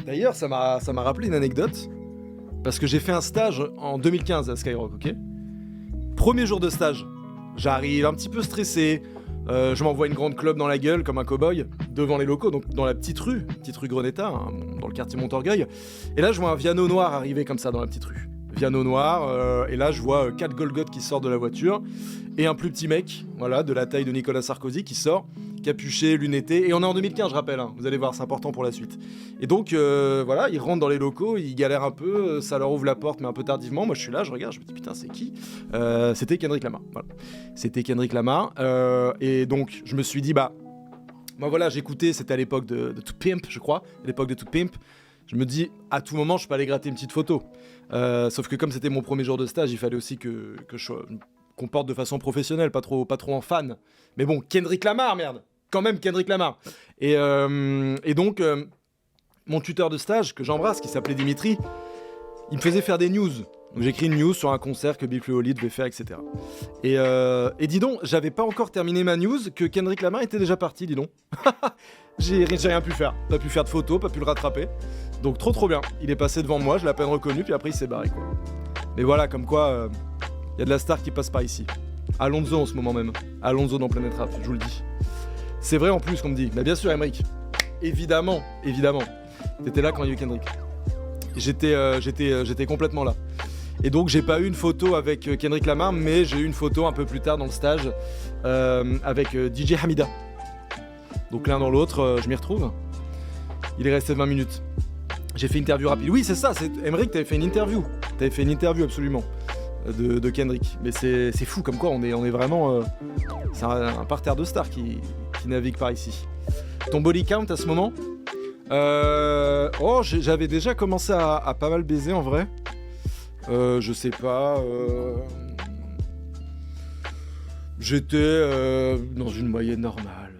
D'ailleurs, ça m'a rappelé une anecdote, parce que j'ai fait un stage en 2015 à Skyrock, ok. Premier jour de stage, j'arrive un petit peu stressé, je m'envoie une grande clope dans la gueule comme un cow-boy devant les locaux, donc dans la petite rue Greneta, hein, dans le quartier Montorgueil. Et là, je vois un Viano noir arriver comme ça dans la petite rue. Viano noir, et là, je vois 4 Golgoth qui sortent de la voiture, et un plus petit mec, voilà, de la taille de Nicolas Sarkozy qui sort, capuché, lunetté, et on est en 2015, je rappelle, hein, vous allez voir, c'est important pour la suite. Et donc, voilà, ils rentrent dans les locaux, ils galèrent un peu, ça leur ouvre la porte, mais un peu tardivement. Moi, je suis là, je regarde, je me dis, putain, c'est qui ? C'était Kendrick Lamar, voilà. C'était Kendrick Lamar, et donc, je me suis dit, bah, moi, voilà, j'écoutais, c'était à l'époque de To Pimp, je crois, à l'époque de To Pimp. Je me dis, à tout moment, je peux aller gratter une petite photo. Sauf que comme c'était mon premier jour de stage, il fallait aussi que je comporte de façon professionnelle, pas trop en fan. Mais bon, Kendrick Lamar, merde. Quand même Kendrick Lamar. Et donc, mon tuteur de stage, que j'embrasse, qui s'appelait Dimitri, il me faisait faire des news. Donc j'ai écrit une news sur un concert que Big Flo et Oli devait faire, etc. Et dis donc, j'avais pas encore terminé ma news que Kendrick Lamar était déjà parti, dis donc. J'ai rien pu faire. Pas pu faire de photos, pas pu le rattraper. Donc trop bien. Il est passé devant moi, je l'ai à peine reconnu, puis après il s'est barré, quoi. Mais voilà, comme quoi, y a de la star qui passe par ici. Alonso en ce moment même. Alonso dans Planet Rap, je vous le dis. C'est vrai en plus qu'on me dit. Bah bien sûr, Emric. Évidemment. T'étais là quand il y a eu Kendrick. J'étais complètement là. Et donc j'ai pas eu une photo avec Kendrick Lamar, mais j'ai eu une photo un peu plus tard dans le stage avec DJ Hamida. Donc l'un dans l'autre, je m'y retrouve. Il est resté 20 minutes. J'ai fait une interview rapide. Oui, c'est ça, Emric, t'avais fait une interview. T'avais fait une interview absolument de Kendrick. Mais c'est fou comme quoi on est vraiment... c'est un parterre de stars qui navigue par ici. Ton body count à ce moment j'avais déjà commencé à pas mal baiser en vrai. Je sais pas... J'étais dans une moyenne normale.